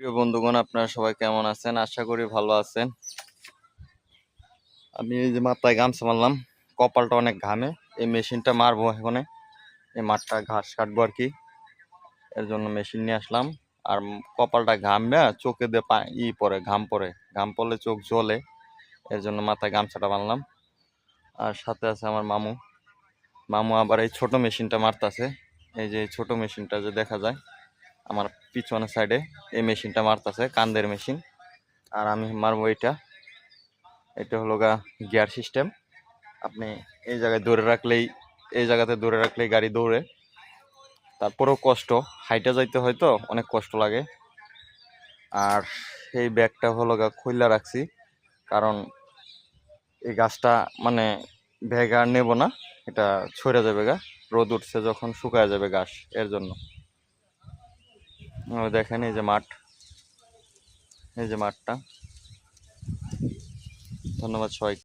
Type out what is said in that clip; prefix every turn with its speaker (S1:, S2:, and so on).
S1: প্রিয় বন্ধুগণ, আপনারা সবাই কেমন আছেন? আশা করি ভালো আছেন। আমি এই যে মাথায় গামছা মারলাম, কপালটা অনেক ঘামে। এই মেশিনটা মারবো এখন, এই মাঠটা ঘাস কাটবো আর কি, এর জন্য মেশিন নিয়ে আসলাম। আর কপালটা ঘামবে, চোখে দিয়ে পড়ে, ঘাম পড়লে চোখ জ্বলে, এর জন্য মাথায় গামছাটা বানলাম। আর সাথে আছে আমার মামু। মামু আবার এই ছোট মেশিনটা মারতাছে। এই যে ছোট মেশিনটা যে দেখা যায় আমার পিছনের সাইডে, এই মেশিনটা মারতাছে, কান্দের মেশিন। আর আমি মারবো এটা হলো গিয়ার সিস্টেম। আপনি এই জায়গায় ধরে রাখলেই, এই জায়গাতে ধরে রাখলেই গাড়ি দৌড়ে। তারপরেও কষ্ট, হাইটা যাইতে হয়তো অনেক কষ্ট লাগে। আর এই ব্যাগটা হলো খুইলা রাখছি, কারণ এই গাছটা মানে ব্যাগ আর নেব না, এটা ছড়ে যাবে রোদ উঠছে যখন শুকায় যাবে ঘাস, এর জন্য। দেখেন এই যে মাঠ, এই যে মাঠটা। ধন্যবাদ সবাই।